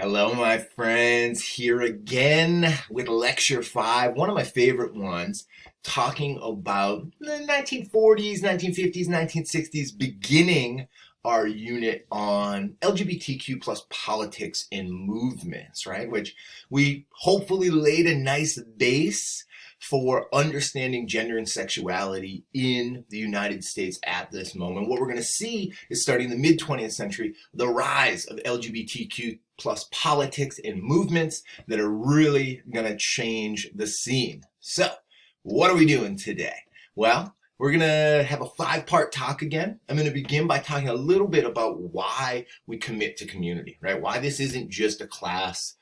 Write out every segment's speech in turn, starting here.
Hello, my friends, here again with Lecture 5, one of my favorite ones, talking about the 1940s, 1950s, 1960s, beginning our unit on LGBTQ plus politics and movements, right? Which we hopefully laid a nice base for understanding gender and sexuality in the United States at this moment. What we're going to see is, starting in the mid 20th century, the rise of LGBTQ plus politics and movements that are really going to change the scene. So, what are we doing today? Well, we're going to have a 5-part talk again. I'm going to begin by talking a little bit about why we commit to community, right? Why this isn't just a class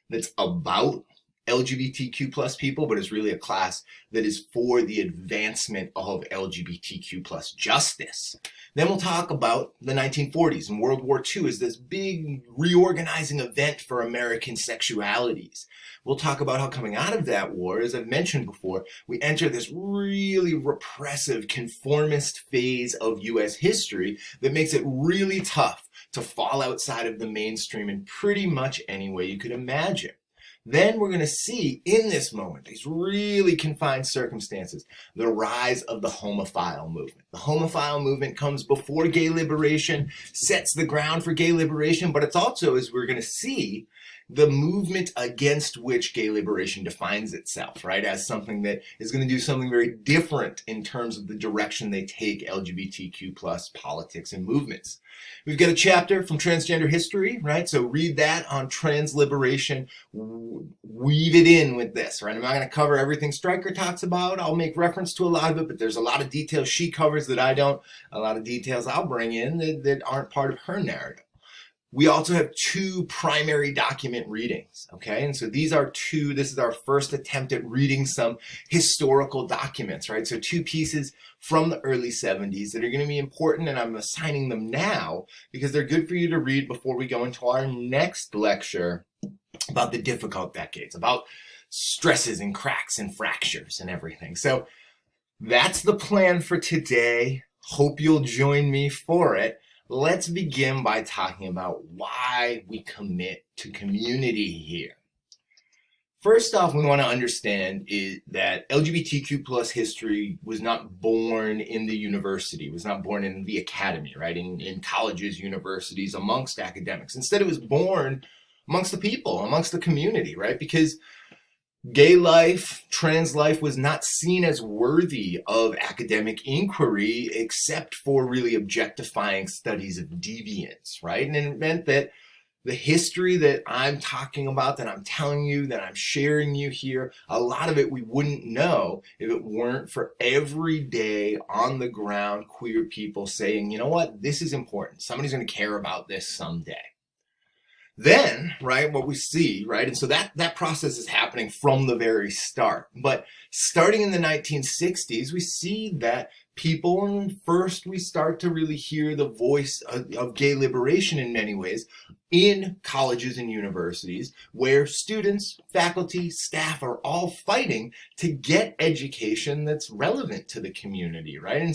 that's about LGBTQ plus people, but it's really a class that is for the advancement of LGBTQ plus justice. Then we'll talk about the 1940s and World War II as this big reorganizing event for American sexualities. We'll talk about how, coming out of that war, as I've mentioned before, we enter this really repressive conformist phase of US history that makes it really tough to fall outside of the mainstream in pretty much any way you could imagine. Then we're going to see in this moment, these really confined circumstances, the rise of the homophile movement. The homophile movement comes before gay liberation, sets the ground for gay liberation, but it's also, as we're going to see, the movement against which gay liberation defines itself, right? As something that is going to do something very different in terms of the direction they take LGBTQ plus politics and movements. We've got a chapter from transgender history, right? So read that on trans liberation, weave it in with this, right? I'm not going to cover everything Stryker talks about. I'll make reference to a lot of it, but there's a lot of details she covers that I don't, a lot of details I'll bring in that aren't part of her narrative. We also have 2 primary document readings, okay? And so this is our first attempt at reading some historical documents, right? So 2 pieces from the early 70s that are going to be important, and I'm assigning them now because they're good for you to read before we go into our next lecture about the difficult decades, about stresses and cracks and fractures and everything. So that's the plan for today. Hope you'll join me for it. Let's begin by talking about why we commit to community here. First off, we want to understand is that LGBTQ plus history was not born in the university, was not born in the academy, right? In colleges, universities, amongst academics. Instead, it was born amongst the people, amongst the community, right? Because gay life, trans life was not seen as worthy of academic inquiry except for really objectifying studies of deviance, right? And it meant that the history that I'm talking about, that I'm telling you, that I'm sharing you here, a lot of it we wouldn't know if it weren't for everyday, on the ground queer people saying, you know what, this is important. Somebody's going to care about this someday. Then, right, what we see, right, and so that process is happening from the very start. But starting in the 1960s, we see that people, and first we start to really hear the voice of gay liberation in many ways in colleges and universities, where students, faculty, staff are all fighting to get education that's relevant to the community, right? And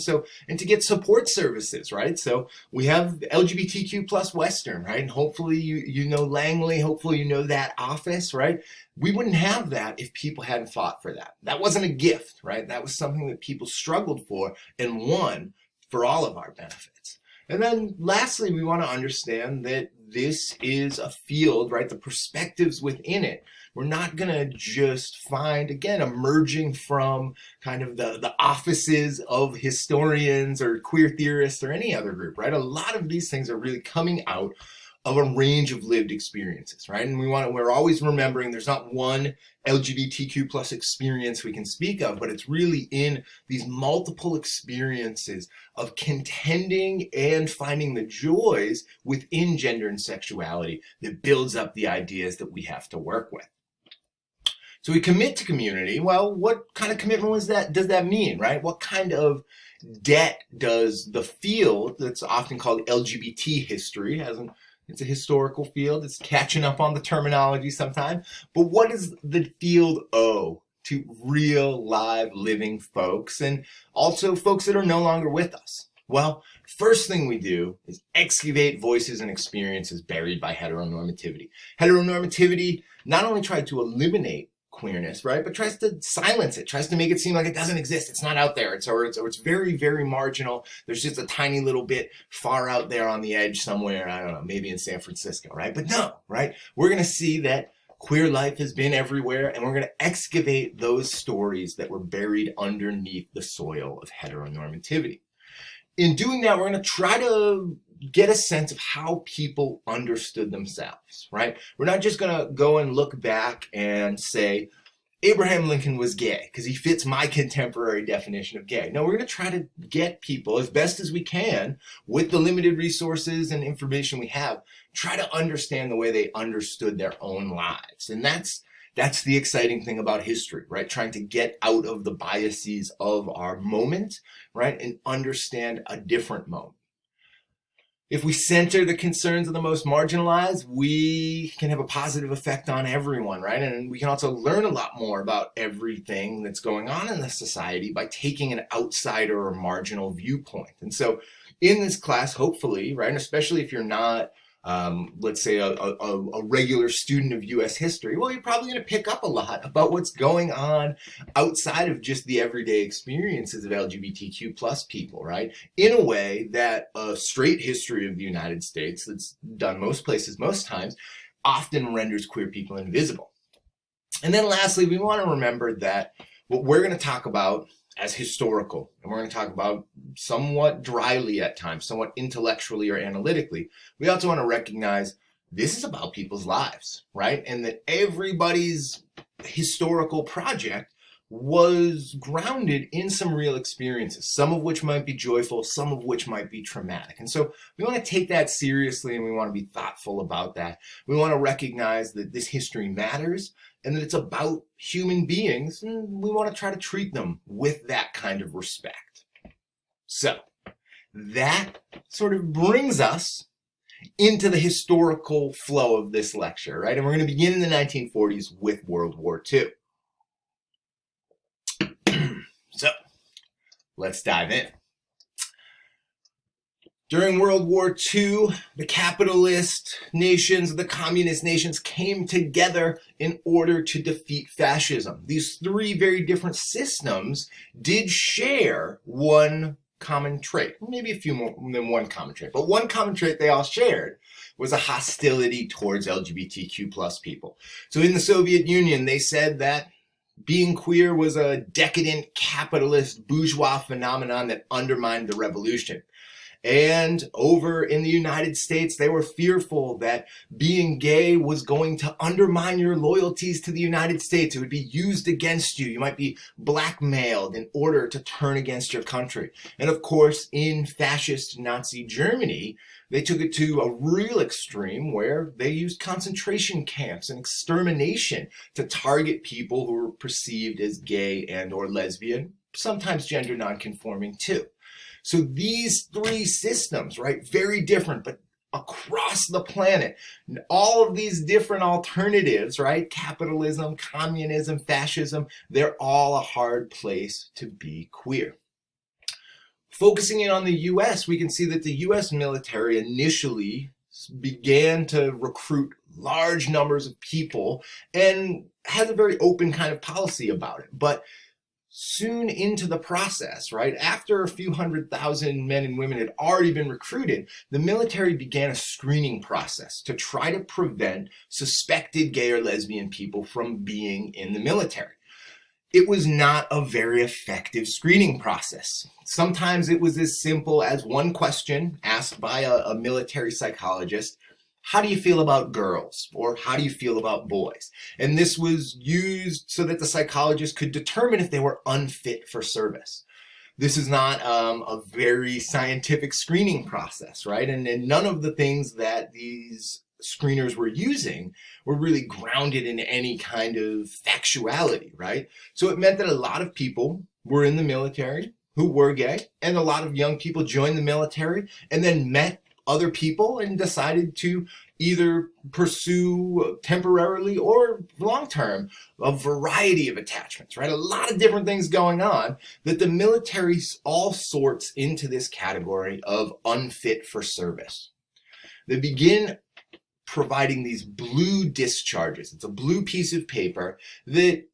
to get support services, right? So we have LGBTQ plus Western, right? And hopefully you know Langley, hopefully you know that office, right? We wouldn't have that if people hadn't fought for that. That wasn't a gift, right? That was something that people struggled for and won for all of our benefits. And then lastly, we want to understand that this is a field, right? The perspectives within it. We're not going to just find, again, emerging from kind of the offices of historians or queer theorists or any other group, right? A lot of these things are really coming out of a range of lived experiences, right? And we're always remembering there's not one LGBTQ plus experience we can speak of, but it's really in these multiple experiences of contending and finding the joys within gender and sexuality that builds up the ideas that we have to work with. So we commit to community. Well, what kind of commitment does that mean, right? What kind of debt does the field that's often called LGBT history, it's a historical field, it's catching up on the terminology sometimes, but what does the field owe to real, live, living folks, and also folks that are no longer with us? Well, first thing we do is excavate voices and experiences buried by heteronormativity. Heteronormativity not only tried to eliminate queerness, right, but tries to silence it, tries to make it seem like it doesn't exist. It's not out there. It's very, very marginal. There's just a tiny little bit far out there on the edge somewhere. I don't know, maybe in San Francisco, right? But no, right? We're going to see that queer life has been everywhere, and we're going to excavate those stories that were buried underneath the soil of heteronormativity. In doing that, we're going to try to get a sense of how people understood themselves, right? We're not just going to go and look back and say, Abraham Lincoln was gay because he fits my contemporary definition of gay. No, we're going to try to get people as best as we can with the limited resources and information we have, try to understand the way they understood their own lives. And that's the exciting thing about history, right? Trying to get out of the biases of our moment, right? And understand a different moment. If we center the concerns of the most marginalized, we can have a positive effect on everyone, right? And we can also learn a lot more about everything that's going on in the society by taking an outsider or marginal viewpoint. And so in this class, hopefully, right, and especially if you're not let's say a regular student of U.S. history, well, you're probably going to pick up a lot about what's going on outside of just the everyday experiences of LGBTQ plus people, right? In a way that a straight history of the United States that's done most places, most times, often renders queer people invisible. And then lastly, we want to remember that what we're going to talk about as historical, and we're going to talk about somewhat dryly at times, somewhat intellectually or analytically, we also want to recognize this is about people's lives, right? And that everybody's historical project was grounded in some real experiences, some of which might be joyful, some of which might be traumatic. And so we want to take that seriously, and we want to be thoughtful about that. We want to recognize that this history matters and that it's about human beings, and we want to try to treat them with that kind of respect. So that sort of brings us into the historical flow of this lecture, right? And we're going to begin in the 1940s with World War II. So let's dive in. During World War II, the capitalist nations, the communist nations came together in order to defeat fascism. These three very different systems did share one common trait, maybe a few more than one common trait, but one common trait they all shared was a hostility towards LGBTQ plus people. So in the Soviet Union, they said that being queer was a decadent, capitalist, bourgeois phenomenon that undermined the revolution. And over in the United States, they were fearful that being gay was going to undermine your loyalties to the United States. It would be used against you. You might be blackmailed in order to turn against your country. And of course, in fascist Nazi Germany, they took it to a real extreme where they used concentration camps and extermination to target people who were perceived as gay and or lesbian, sometimes gender nonconforming too. So these three systems, right, very different, but across the planet, all of these different alternatives, right, capitalism, communism, fascism, they're all a hard place to be queer. Focusing in on the US, we can see that the US military initially began to recruit large numbers of people and has a very open kind of policy about it. But soon into the process, right, after a few 100,000 men and women had already been recruited, the military began a screening process to try to prevent suspected gay or lesbian people from being in the military. It was not a very effective screening process. Sometimes it was as simple as one question asked by a military psychologist: how do you feel about girls? Or how do you feel about boys? And this was used so that the psychologist could determine if they were unfit for service. This is not a very scientific screening process, right? And none of the things that these screeners were using were really grounded in any kind of factuality, right? So it meant that a lot of people were in the military who were gay, and a lot of young people joined the military and then met other people and decided to either pursue temporarily or long-term a variety of attachments, right? A lot of different things going on that the military all sorts into this category of unfit for service. They begin providing these blue discharges. It's a blue piece of paper that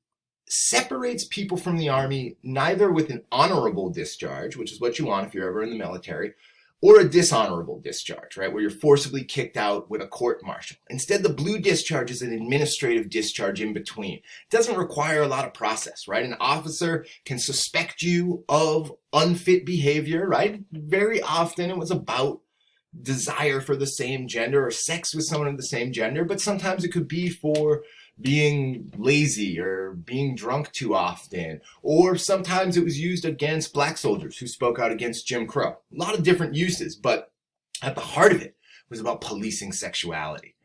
separates people from the Army neither with an honorable discharge, which is what you want if you're ever in the military, or a dishonorable discharge, right, where you're forcibly kicked out with a court-martial. Instead, the blue discharge is an administrative discharge in between. It doesn't require a lot of process, right? An officer can suspect you of unfit behavior, right? Very often it was about desire for the same gender or sex with someone of the same gender, but sometimes it could be for being lazy or being drunk too often, or sometimes it was used against black soldiers who spoke out against Jim Crow. A lot of different uses, but at the heart of it was about policing sexuality.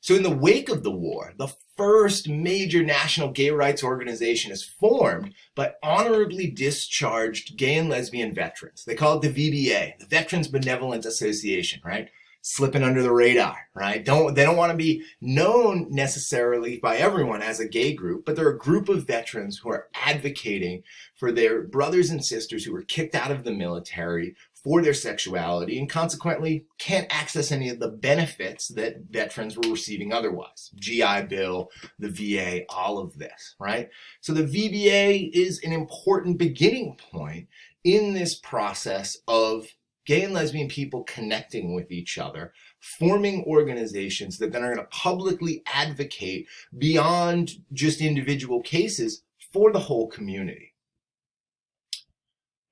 So in the wake of the war, the first major national gay rights organization is formed by honorably discharged gay and lesbian veterans. They call it the VBA, the Veterans Benevolent Association, right? Slipping under the radar, right? They don't want to be known necessarily by everyone as a gay group, but they're a group of veterans who are advocating for their brothers and sisters who were kicked out of the military for their sexuality and consequently can't access any of the benefits that veterans were receiving otherwise. GI Bill, the VA, all of this, right? So the VBA is an important beginning point in this process of gay and lesbian people connecting with each other, forming organizations that then are going to publicly advocate beyond just individual cases for the whole community.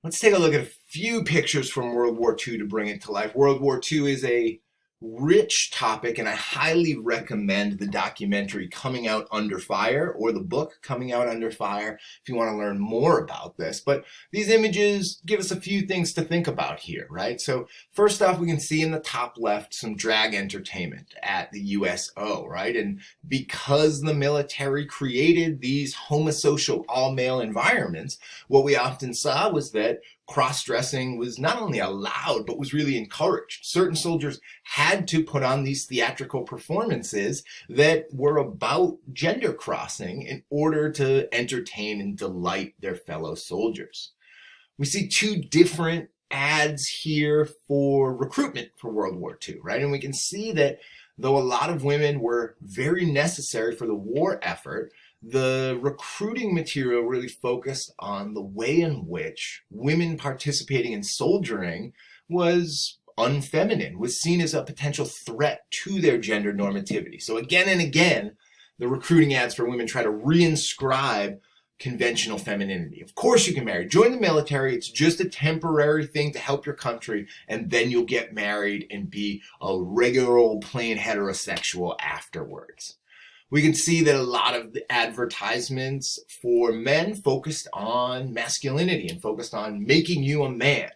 Let's take a look at a few pictures from World War II to bring it to life. World War II is a rich topic, and I highly recommend the documentary Coming Out Under Fire or the book Coming Out Under Fire if you want to learn more about this. But these images give us a few things to think about here, right? So first off, we can see in the top left some drag entertainment at the USO, right? And because the military created these homosocial all-male environments, what we often saw was that cross-dressing was not only allowed, but was really encouraged. Certain soldiers had to put on these theatrical performances that were about gender crossing in order to entertain and delight their fellow soldiers. We see two different ads here for recruitment for World War II, right? And we can see that though a lot of women were very necessary for the war effort, the recruiting material really focused on the way in which women participating in soldiering was unfeminine, was seen as a potential threat to their gender normativity. So again and again, the recruiting ads for women try to reinscribe conventional femininity. Of course you can marry. Join the military. It's just a temporary thing to help your country, and then you'll get married and be a regular old plain heterosexual afterwards. We can see that a lot of the advertisements for men focused on masculinity and focused on making you a man.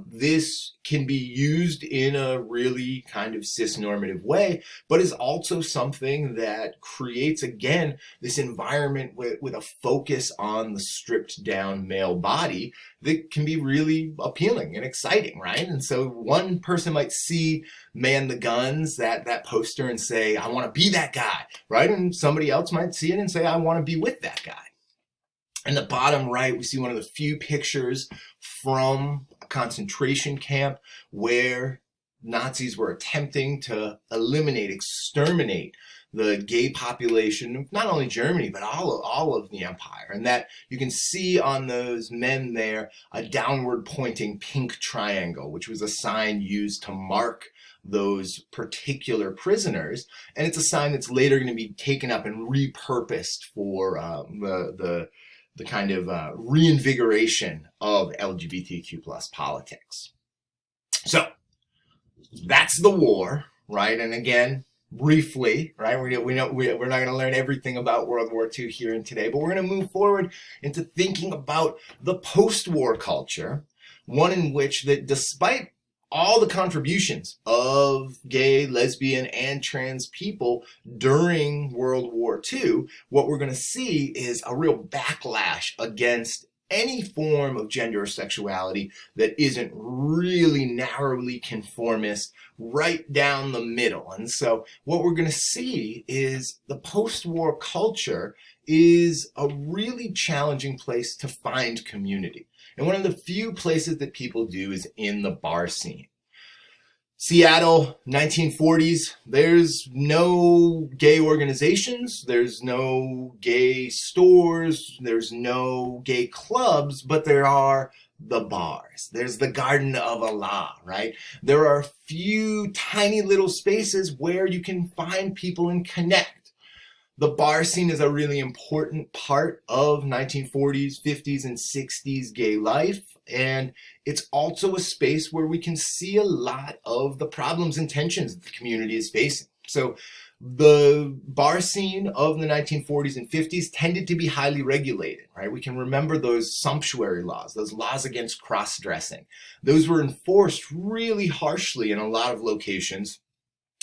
This can be used in a really kind of cis-normative way, but is also something that creates, again, this environment with a focus on the stripped down male body that can be really appealing and exciting, right? And so one person might see Man the Guns, that poster, and say, I want to be that guy, right? And somebody else might see it and say, I want to be with that guy. In the bottom right, we see one of the few pictures from a concentration camp where Nazis were attempting to exterminate the gay population of not only Germany, but all of the empire. And that you can see on those men there a downward pointing pink triangle, which was a sign used to mark those particular prisoners. And it's a sign that's later going to be taken up and repurposed for the kind of reinvigoration of LGBTQ plus politics. So that's the war, right? And again, briefly, right? We're not going to learn everything about World War II here and today, but we're going to move forward into thinking about the post-war culture, one in which that despite all the contributions of gay, lesbian, and trans people during World War II, what we're going to see is a real backlash against any form of gender or sexuality that isn't really narrowly conformist right down the middle. And so what we're going to see is the post-war culture is a really challenging place to find community. And one of the few places that people do is in the bar scene. Seattle, 1940s, there's no gay organizations, there's no gay stores, there's no gay clubs, but there are the bars. There's the Garden of Allah, right? There are a few tiny little spaces where you can find people and connect. The bar scene is a really important part of 1940s, 50s, and 60s gay life. And it's also a space where we can see a lot of the problems and tensions that the community is facing. So the bar scene of the 1940s and 50s tended to be highly regulated, right? We can remember those sumptuary laws, those laws against cross-dressing. Those were enforced really harshly in a lot of locations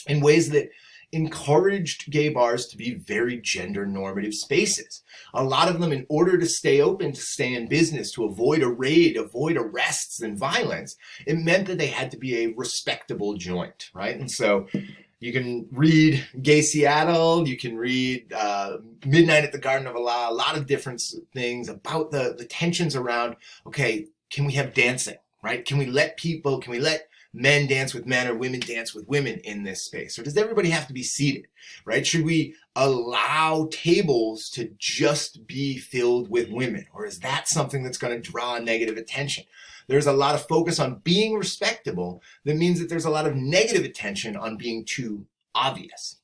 in ways that encouraged gay bars to be very gender normative spaces. A lot of them, in order to stay open, to stay in business, to avoid a raid, avoid arrests and violence, it meant that they had to be a respectable joint, right? And so you can read Gay Seattle, you can read Midnight at the Garden of Allah, a lot of different things about the tensions around, okay, can we have dancing, right? Can we let men dance with men or women dance with women in this space? Or does everybody have to be seated, right? Should we allow tables to just be filled with women? Or is that something that's going to draw negative attention? There's a lot of focus on being respectable. That means that there's a lot of negative attention on being too obvious.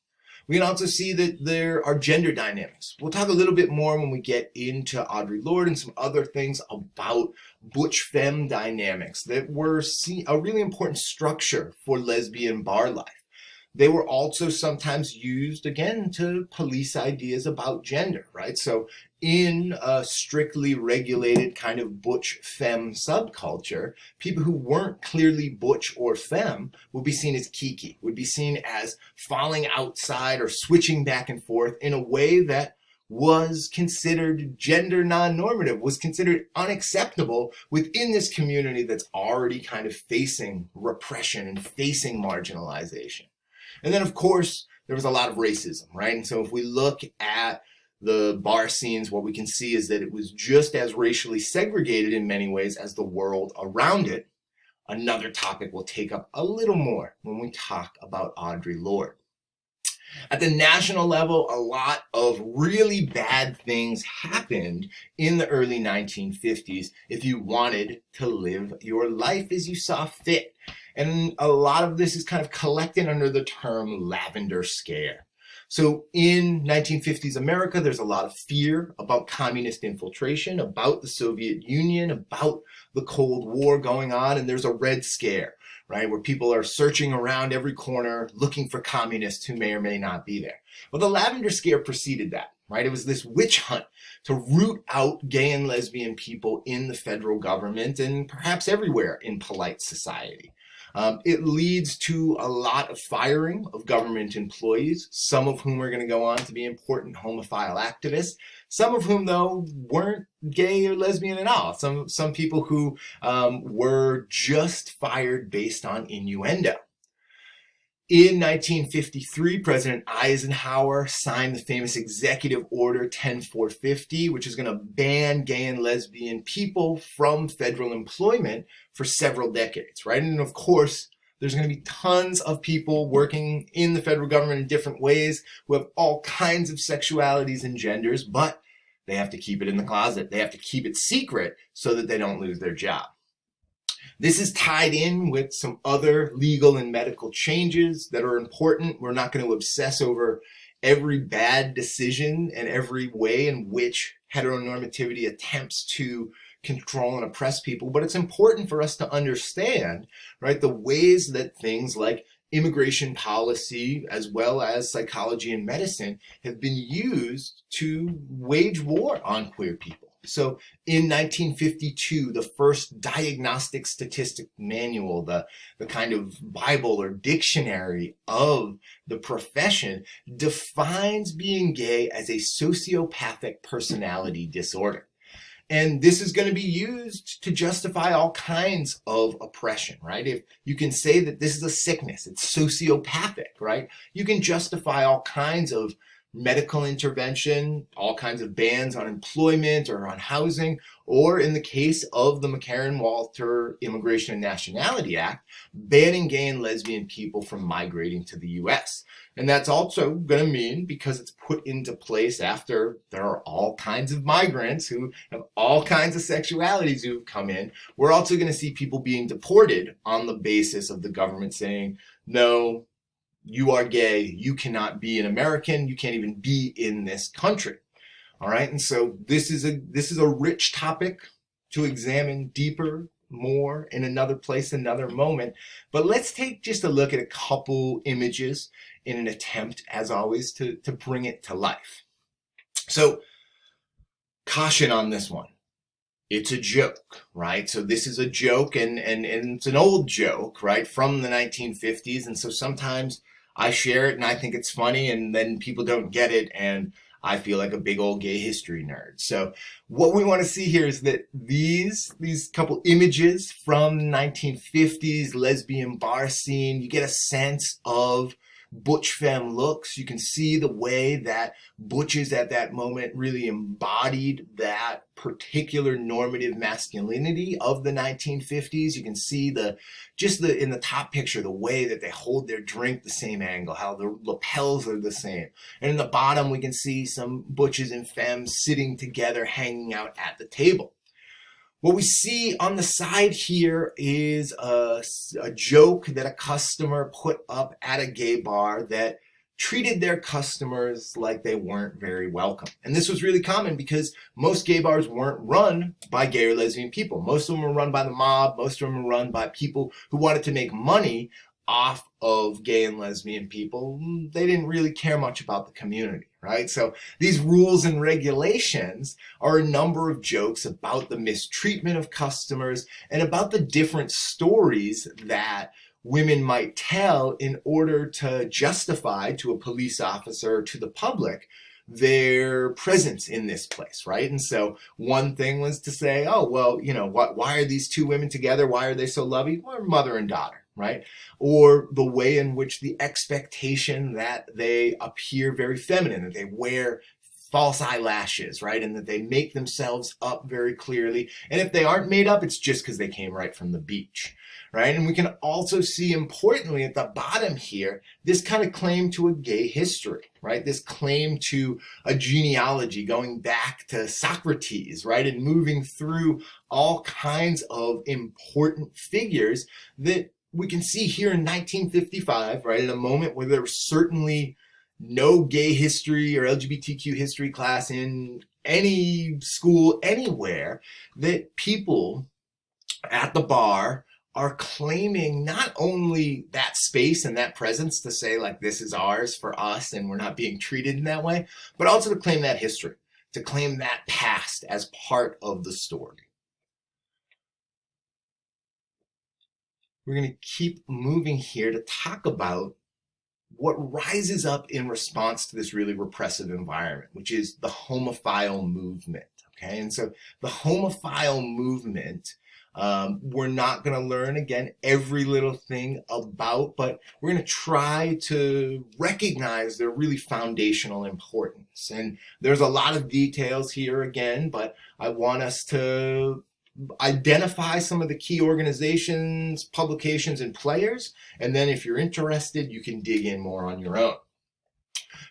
We can also see that there are gender dynamics. We'll talk a little bit more when we get into Audre Lorde and some other things about butch femme dynamics that were a really important structure for lesbian bar life. They were also sometimes used, again, to police ideas about gender, right? So in a strictly regulated kind of butch femme subculture, people who weren't clearly butch or femme would be seen as kiki, would be seen as falling outside or switching back and forth in a way that was considered gender non-normative, was considered unacceptable within this community that's already kind of facing repression and facing marginalization. And then, of course, there was a lot of racism, right? And so if we look at the bar scenes, what we can see is that it was just as racially segregated in many ways as the world around it. Another topic we'll take up a little more when we talk about Audre Lorde. At the national level, a lot of really bad things happened in the early 1950s if you wanted to live your life as you saw fit. And a lot of this is kind of collected under the term lavender scare. So in 1950s America, there's a lot of fear about communist infiltration, about the Soviet Union, about the Cold War going on, and there's a Red Scare, right, where people are searching around every corner looking for communists who may or may not be there. Well, the lavender scare preceded that, right? It was this witch hunt to root out gay and lesbian people in the federal government and perhaps everywhere in polite society. It leads to a lot of firing of government employees, some of whom are going to go on to be important homophile activists, some of whom, though, weren't gay or lesbian at all. Some people who were just fired based on innuendo. In 1953, President Eisenhower signed the famous Executive Order 10450, which is going to ban gay and lesbian people from federal employment for several decades, right? And of course, there's going to be tons of people working in the federal government in different ways who have all kinds of sexualities and genders, but they have to keep it in the closet. They have to keep it secret so that they don't lose their job. This is tied in with some other legal and medical changes that are important. We're not going to obsess over every bad decision and every way in which heteronormativity attempts to control and oppress people, but it's important for us to understand, right, the ways that things like immigration policy as well as psychology and medicine have been used to wage war on queer people. So in 1952, the first diagnostic statistic manual, the kind of Bible or dictionary of the profession, defines being gay as a sociopathic personality disorder. And this is going to be used to justify all kinds of oppression, right? If you can say that this is a sickness, it's sociopathic, right? You can justify all kinds of medical intervention, all kinds of bans on employment or on housing, or in the case of the McCarran-Walter Immigration and Nationality Act, banning gay and lesbian people from migrating to the US. And that's also going to mean, because it's put into place after there are all kinds of migrants who have all kinds of sexualities who've come in, we're also going to see people being deported on the basis of the government saying, no, you are gay, you cannot be an American, you can't even be in this country. All right, and so this is a rich topic to examine deeper, more in another place, another moment. But let's take just a look at a couple images in an attempt, as always, to bring it to life. So, caution on this one. It's a joke, right? So this is a joke, and it's an old joke, right, from the 1950s. And so sometimes I share it and I think it's funny, and then people don't get it, and I feel like a big old gay history nerd. So what we want to see here is that these couple images from 1950s lesbian bar scene, you get a sense of butch femme looks. You can see the way that butches at that moment really embodied that particular normative masculinity of the 1950s. You can see in the top picture, the way that they hold their drink the same angle, how the lapels are the same. And in the bottom, we can see some butches and femmes sitting together, hanging out at the table. What we see on the side here is a joke that a customer put up at a gay bar that treated their customers like they weren't very welcome. And this was really common because most gay bars weren't run by gay or lesbian people. Most of them were run by the mob. Most of them were run by people who wanted to make money off of gay and lesbian people. They didn't really care much about the community, right? So these rules and regulations are a number of jokes about the mistreatment of customers and about the different stories that women might tell in order to justify to a police officer, to the public, their presence in this place, right? And so one thing was to say, oh, well, why are these two women together? Why are they so lovey? Well, mother and daughter, right? Or the way in which the expectation that they appear very feminine, that they wear false eyelashes, right? And that they make themselves up very clearly. And if they aren't made up, it's just because they came right from the beach, right? And we can also see, importantly, at the bottom here, this kind of claim to a gay history, right? This claim to a genealogy going back to Socrates, right? And moving through all kinds of important figures that we can see here in 1955, right? At a moment where there was certainly no gay history or LGBTQ history class in any school anywhere, that people at the bar are claiming not only that space and that presence to say, like, this is ours for us and we're not being treated in that way, but also to claim that history, to claim that past as part of the story. We're going to keep moving here to talk about what rises up in response to this really repressive environment, which is the homophile movement. Okay, and so the homophile movement, we're not going to learn, again, every little thing about, but we're going to try to recognize their really foundational importance. And there's a lot of details here again, but I want us to identify some of the key organizations, publications, and players. And then if you're interested, you can dig in more on your own.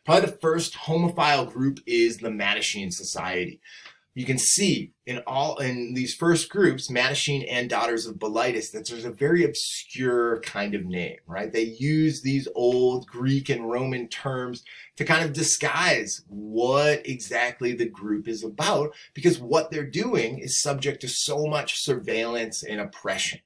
Probably the first homophile group is the Mattachine Society. You can see in these first groups, Mattachine and Daughters of Bilitis, that there's a very obscure kind of name, right? They use these old Greek and Roman terms to kind of disguise what exactly the group is about, because what they're doing is subject to so much surveillance and oppression.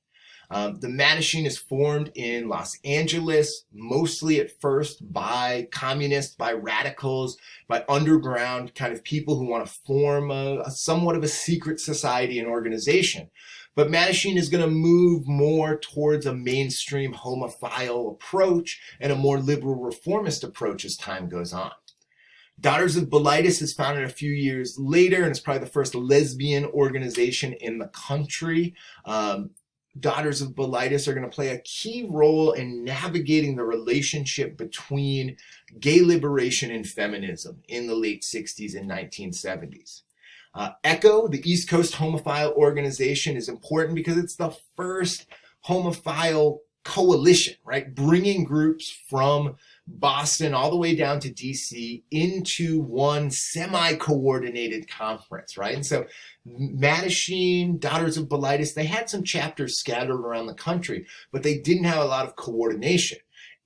The Mattachine is formed in Los Angeles, mostly at first by communists, by radicals, by underground kind of people who want to form a somewhat of a secret society and organization. But Mattachine is going to move more towards a mainstream homophile approach and a more liberal reformist approach as time goes on. Daughters of Bilitis is founded a few years later, and it's probably the first lesbian organization in the country. Daughters of Bilitis are going to play a key role in navigating the relationship between gay liberation and feminism in the late 60s and 1970s. ECHO, the East Coast Homophile Organization, is important because it's the first homophile coalition, right? Bringing groups from Boston all the way down to DC into one semi-coordinated conference, right? And so Mattachine, Daughters of Bilitis, they had some chapters scattered around the country, but they didn't have a lot of coordination.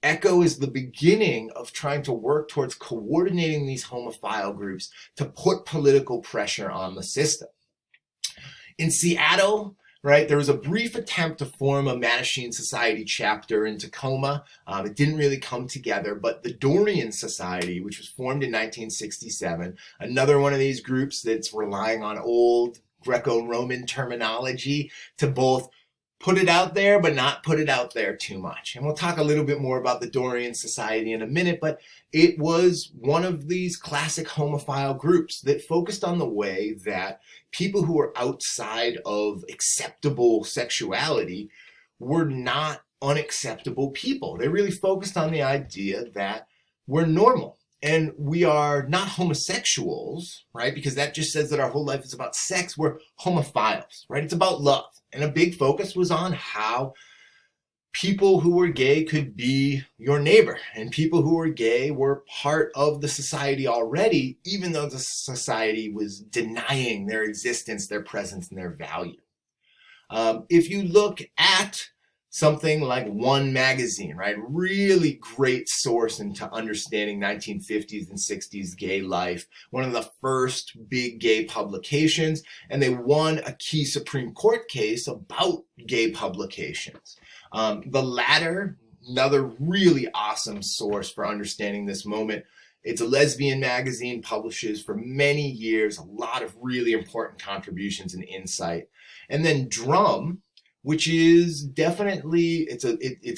ECHO is the beginning of trying to work towards coordinating these homophile groups to put political pressure on the system. In Seattle, right, there was a brief attempt to form a Mattachine Society chapter in Tacoma. It didn't really come together, but the Dorian Society, which was formed in 1967, another one of these groups that's relying on old Greco-Roman terminology to both put it out there, but not put it out there too much. And we'll talk a little bit more about the Dorian Society in a minute, but it was one of these classic homophile groups that focused on the way that people who were outside of acceptable sexuality were not unacceptable people. They really focused on the idea that we're normal and we are not homosexuals, right? Because that just says that our whole life is about sex. We're homophiles, right? It's about love. And a big focus was on how people who were gay could be your neighbor, and people who were gay were part of the society already, even though the society was denying their existence, their presence, and their value. If you look at something like One Magazine, right, really great source into understanding 1950s and 60s gay life, one of the first big gay publications, and they won a key Supreme Court case about gay publications. The latter, another really awesome source for understanding this moment. It's a lesbian magazine, publishes for many years, a lot of really important contributions and insight. And then Drum, which is definitely, it's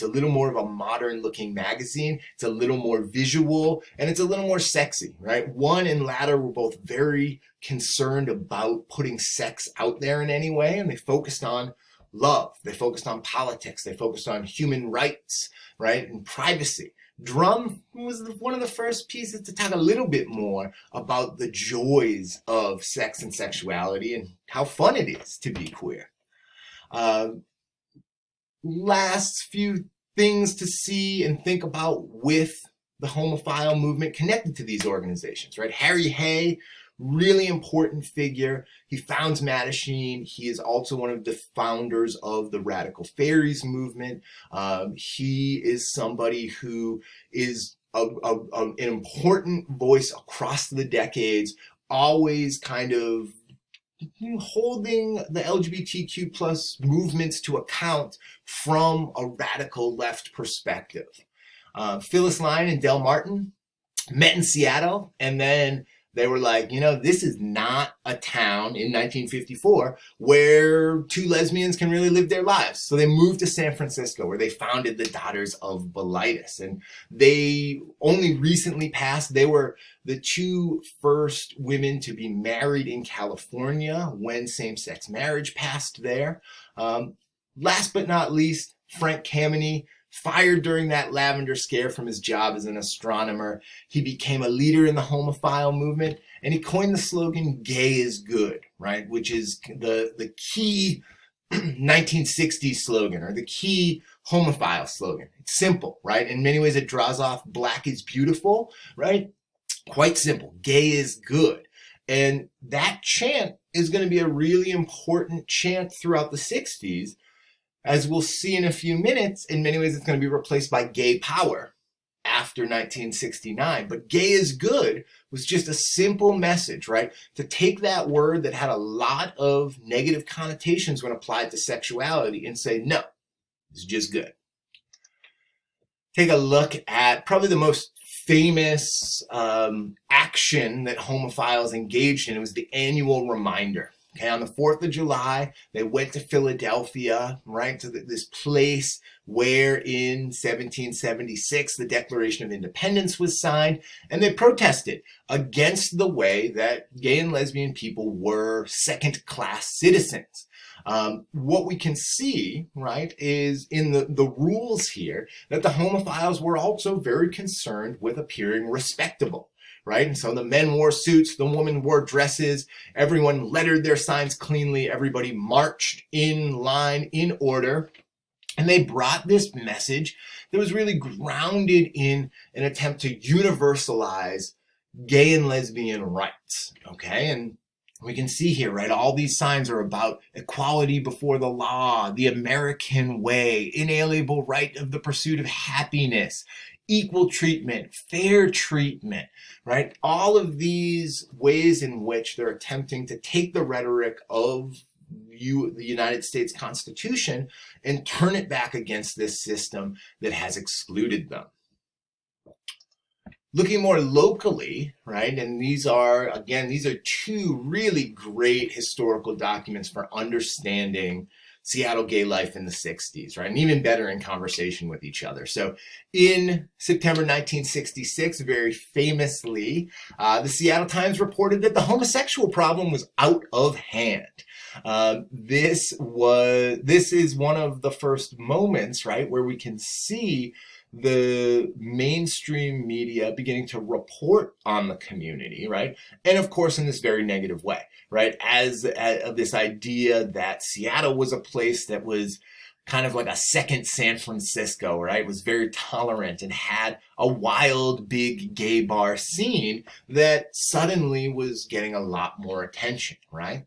a little more of a modern looking magazine. It's a little more visual and it's a little more sexy, right? One and Ladder were both very concerned about putting sex out there in any way, and they focused on love. They focused on politics. They focused on human rights, right? And privacy. Drum was one of the first pieces to talk a little bit more about the joys of sex and sexuality and how fun it is to be queer. Last few things to see and think about with the homophile movement connected to these organizations, right? Harry Hay, really important figure. He founds Mattachine. He is also one of the founders of the Radical Fairies movement. He is somebody who is an important voice across the decades, always kind of holding the LGBTQ plus movements to account from a radical left perspective. Phyllis Lyon and Del Martin met in Seattle, and then they were like, you know, this is not a town in 1954 where two lesbians can really live their lives. So they moved to San Francisco, where they founded the Daughters of Bilitis. And they only recently passed, they were the two first women to be married in California when same-sex marriage passed there. Last but not least, Frank Kameny, fired during that Lavender Scare from his job as an astronomer. He became a leader in the homophile movement, and he coined the slogan, "Gay is good," right? Which is the key 1960s slogan, or the key homophile slogan. It's simple, right? In many ways, it draws off "Black is beautiful," right? Quite simple. Gay is good. And that chant is going to be a really important chant throughout the 60s. As we'll see in a few minutes, in many ways it's going to be replaced by gay power after 1969. But gay is good was just a simple message, right? To take that word that had a lot of negative connotations when applied to sexuality and say, no, it's just good. Take a look at probably the most famous action that homophiles engaged in. It was the annual reminder. Okay, on the 4th of July, they went to Philadelphia, right, to this place where in 1776 the Declaration of Independence was signed, and they protested against the way that gay and lesbian people were second-class citizens. What we can see, right, is in the rules here that the homophiles were also very concerned with appearing respectable. Right? And so the men wore suits, the women wore dresses, everyone lettered their signs cleanly, everybody marched in line, in order, and they brought this message that was really grounded in an attempt to universalize gay and lesbian rights, okay? And we can see here, right, all these signs are about equality before the law, the American way, inalienable right of the pursuit of happiness, equal treatment, fair treatment, right? All of these ways in which they're attempting to take the rhetoric of the United States Constitution and turn it back against this system that has excluded them. Looking more locally, right, and these are two really great historical documents for understanding Seattle gay life in the 60s, right? And even better in conversation with each other. So in September 1966, very famously, the Seattle Times reported that the homosexual problem was out of hand. This is one of the first moments, right, where we can see the mainstream media beginning to report on the community, right? And of course, in this very negative way, right? As this idea that Seattle was a place that was kind of like a second San Francisco, right? It was very tolerant and had a wild, big gay bar scene that suddenly was getting a lot more attention, right?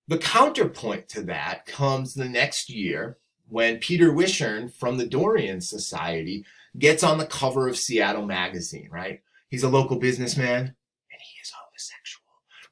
The counterpoint to that comes the next year when Peter Wishern from the Dorian Society gets on the cover of Seattle Magazine, right? He's a local businessman and he is homosexual,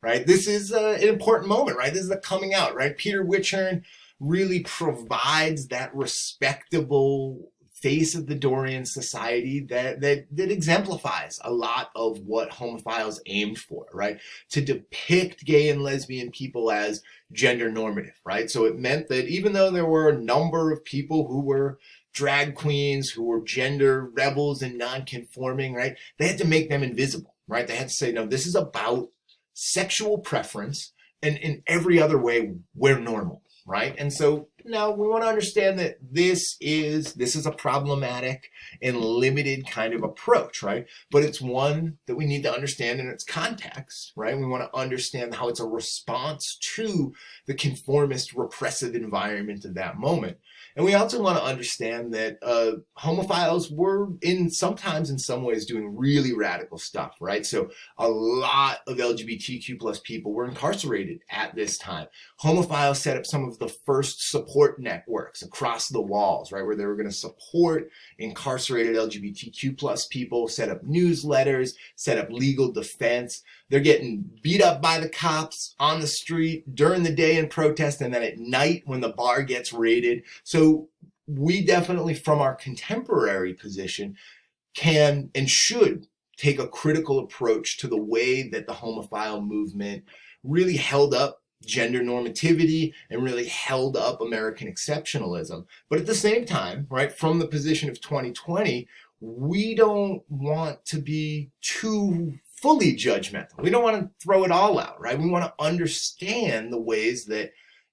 right? This is an important moment, right? This is the coming out, right? Peter Wishern really provides that respectable face of the Dorian Society that exemplifies a lot of what homophiles aimed for, right? To depict gay and lesbian people as gender normative, right? So it meant that even though there were a number of people who were drag queens, who were gender rebels and non-conforming, right? They had to make them invisible, right? They had to say, no, this is about sexual preference, and in every other way, we're normal, right? And so now we want to understand that this is a problematic and limited kind of approach, right? But it's one that we need to understand in its context, right? We want to understand how it's a response to the conformist repressive environment of that moment. And we also want to understand that homophiles were sometimes in some ways doing really radical stuff, right? So a lot of LGBTQ plus people were incarcerated at this time. Homophiles set up some of the first support networks across the walls, right? Where they were going to support incarcerated LGBTQ plus people, set up newsletters, set up legal defense. They're getting beat up by the cops on the street during the day in protest, and then at night when the bar gets raided. So we definitely, from our contemporary position, can and should take a critical approach to the way that the homophile movement really held up gender normativity and really held up American exceptionalism. But at the same time, right, from the position of 2020, we don't want to be too fully judgmental. We don't want to throw it all out, right? We want to understand the ways that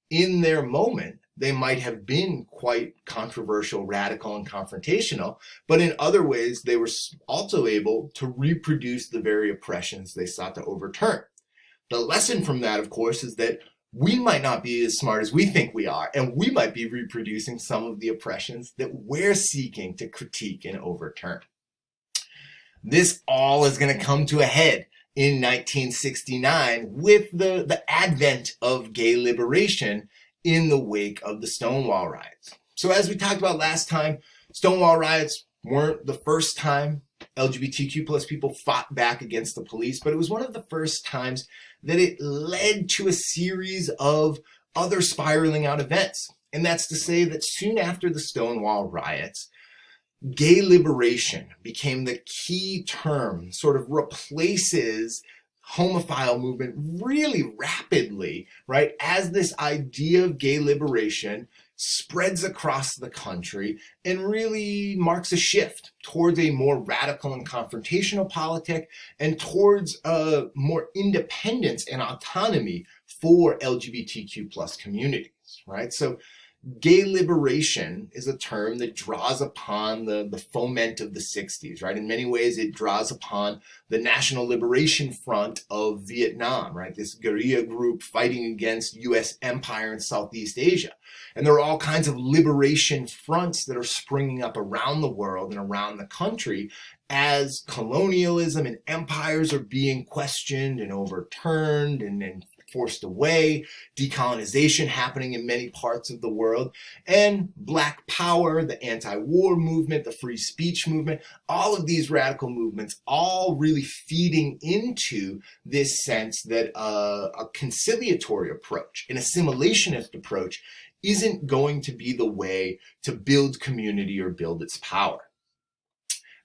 in their moment, they might have been quite controversial, radical, and confrontational, but in other ways, they were also able to reproduce the very oppressions they sought to overturn. The lesson from that, of course, is that we might not be as smart as we think we are, and we might be reproducing some of the oppressions that we're seeking to critique and overturn. This all is going to come to a head in 1969 with the advent of gay liberation in the wake of the Stonewall riots. So as we talked about last time, Stonewall riots weren't the first time LGBTQ plus people fought back against the police, but it was one of the first times that it led to a series of other spiraling out events. And that's to say that soon after the Stonewall riots, gay liberation became the key term, sort of replaces homophile movement really rapidly, right, as this idea of gay liberation spreads across the country and really marks a shift towards a more radical and confrontational politic and towards more independence and autonomy for LGBTQ plus communities, right? So gay liberation is a term that draws upon the foment of the 60s, right? In many ways, it draws upon the National Liberation Front of Vietnam, right? This guerrilla group fighting against US empire in Southeast Asia. And there are all kinds of liberation fronts that are springing up around the world and around the country as colonialism and empires are being questioned and overturned and forced away, decolonization happening in many parts of the world, and Black Power, the anti-war movement, the free speech movement, all of these radical movements all really feeding into this sense that a conciliatory approach, an assimilationist approach, isn't going to be the way to build community or build its power.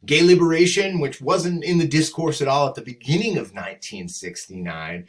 Gay liberation, which wasn't in the discourse at all at the beginning of 1969,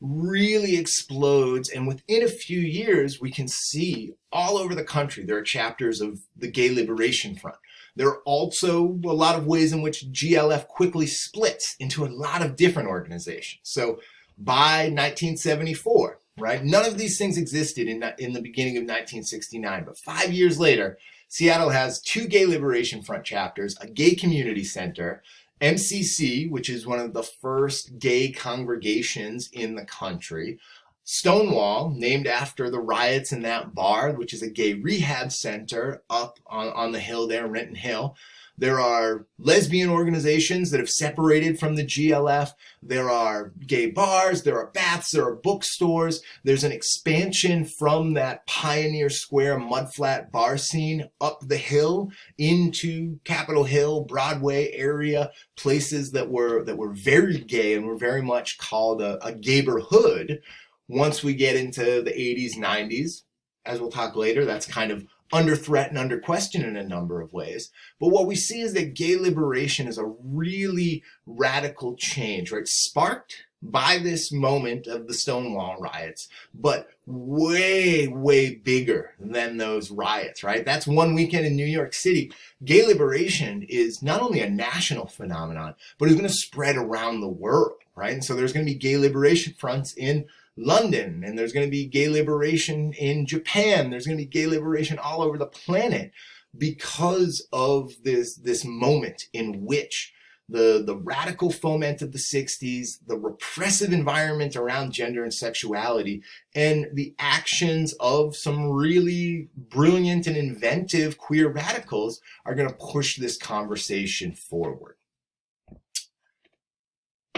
really explodes, and within a few years we can see all over the country there are chapters of the Gay Liberation Front. There are also a lot of ways in which GLF quickly splits into a lot of different organizations. So by 1974, right, none of these things existed in the beginning of 1969, but 5 years later, Seattle has 2 Gay Liberation Front chapters, a gay community center, MCC, which is one of the first gay congregations in the country, Stonewall, named after the riots in that bar, which is a gay rehab center up on the hill there, Renton Hill. There are lesbian organizations that have separated from the GLF. There are gay bars, there are baths, there are bookstores. There's an expansion from that Pioneer Square mudflat bar scene up the hill into Capitol Hill, Broadway area, places that were very gay and were very much called a gayborhood. Once we get into the 80s, 90s, as we'll talk later, that's kind of under threat and under question in a number of ways. But what we see is that gay liberation is a really radical change, right? Sparked by this moment of the Stonewall riots, but way, way bigger than those riots, right? That's one weekend in New York City. Gay liberation is not only a national phenomenon, but it's going to spread around the world, right? And so there's going to be gay liberation fronts in London, and there's going to be gay liberation in Japan. There's going to be gay liberation all over the planet because of this moment in which the radical foment of the 60s, the repressive environment around gender and sexuality, and the actions of some really brilliant and inventive queer radicals are going to push this conversation forward.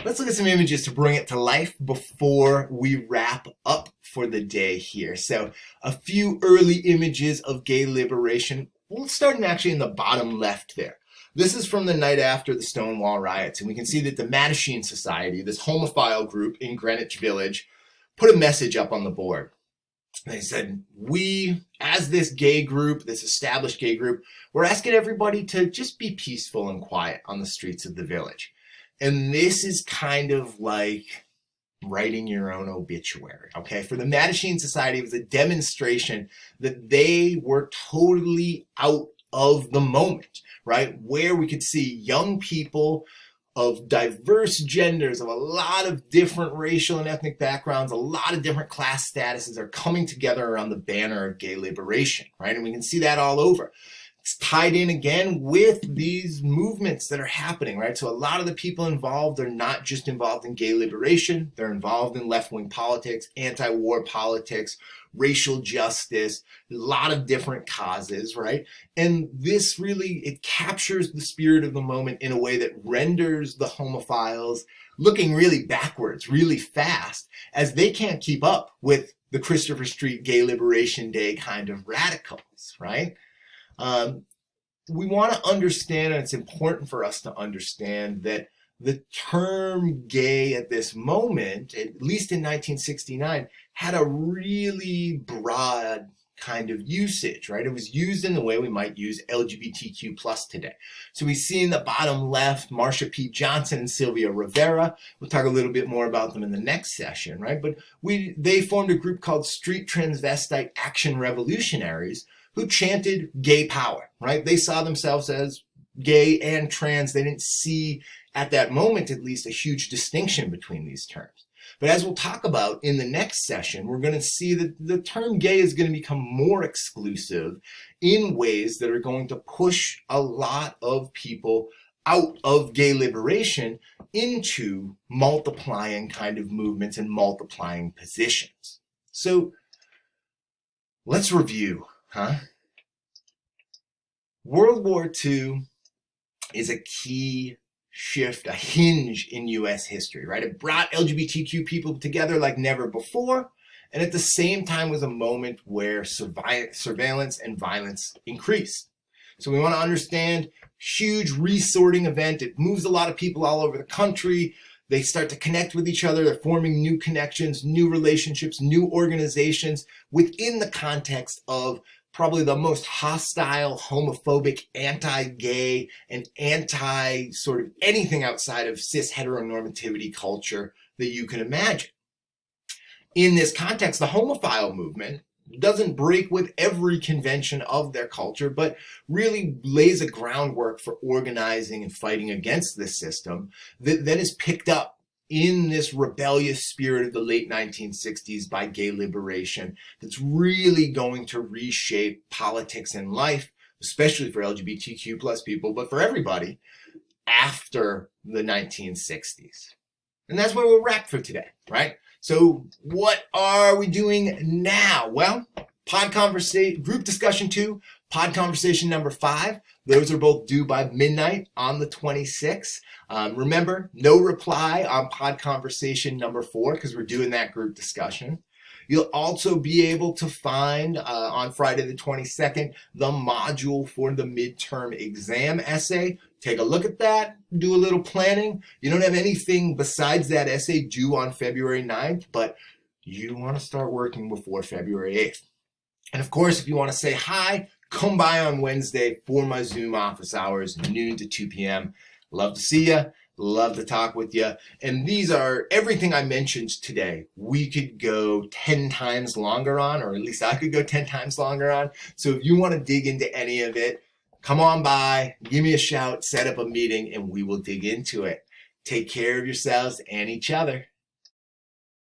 Let's look at some images to bring it to life before we wrap up for the day here. So a few early images of gay liberation. We'll start actually in the bottom left there. This is from the night after the Stonewall riots, and we can see that the Mattachine Society, this homophile group in Greenwich Village, put a message up on the board. They said, we, as this gay group, this established gay group, we're asking everybody to just be peaceful and quiet on the streets of the village. And this is kind of like writing your own obituary, okay? For the Mattachine Society, it was a demonstration that they were totally out of the moment, right? Where we could see young people of diverse genders, of a lot of different racial and ethnic backgrounds, a lot of different class statuses are coming together around the banner of gay liberation, right? And we can see that all over. It's tied in again with these movements that are happening, right? So a lot of the people involved are not just involved in gay liberation. They're involved in left-wing politics, anti-war politics, racial justice, a lot of different causes, right? And this really, it captures the spirit of the moment in a way that renders the homophiles looking really backwards, really fast, as they can't keep up with the Christopher Street Gay Liberation Day kind of radicals, right? We want to understand, and it's important for us to understand, that the term gay at this moment, at least in 1969, had a really broad kind of usage, right? It was used in the way we might use LGBTQ plus today. So we see in the bottom left, Marsha P. Johnson and Sylvia Rivera. We'll talk a little bit more about them in the next session, right? But they formed a group called Street Transvestite Action Revolutionaries who chanted gay power, right? They saw themselves as gay and trans. They didn't see, at that moment at least, a huge distinction between these terms. But as we'll talk about in the next session, we're going to see that the term gay is going to become more exclusive in ways that are going to push a lot of people out of gay liberation into multiplying kind of movements and multiplying positions. So let's review, World War II is a key shift, a hinge in U.S. history, right? It brought LGBTQ people together like never before, and at the same time was a moment where surveillance and violence increased. So we want to understand, huge resorting event. It moves a lot of people all over the country. They start to connect with each other. They're forming new connections, new relationships, new organizations within the context of probably the most hostile, homophobic, anti-gay, and anti sort of anything outside of cis heteronormativity culture that you can imagine. In this context, the homophile movement doesn't break with every convention of their culture, but really lays a groundwork for organizing and fighting against this system that is picked up in this rebellious spirit of the late 1960s by gay liberation that's really going to reshape politics and life, especially for LGBTQ plus people, but for everybody after the 1960s. And that's where we'll wrap for today, right? So what are we doing now? Well, group discussion 2, pod conversation number 5. Those are both due by midnight on the 26th. Remember, no reply on pod conversation number 4 because we're doing that group discussion. You'll also be able to find on Friday the 22nd the module for the midterm exam essay. Take a look at that, do a little planning. You don't have anything besides that essay due on February 9th, but you want to start working before February 8th. And of course, if you want to say hi, come by on Wednesday for my Zoom office hours, noon to 2 p.m. Love to see you. Love to talk with you. And these are everything I mentioned today. We could go 10 times longer on, or at least I could go 10 times longer on. So if you want to dig into any of it, come on by, give me a shout, set up a meeting, and we will dig into it. Take care of yourselves and each other.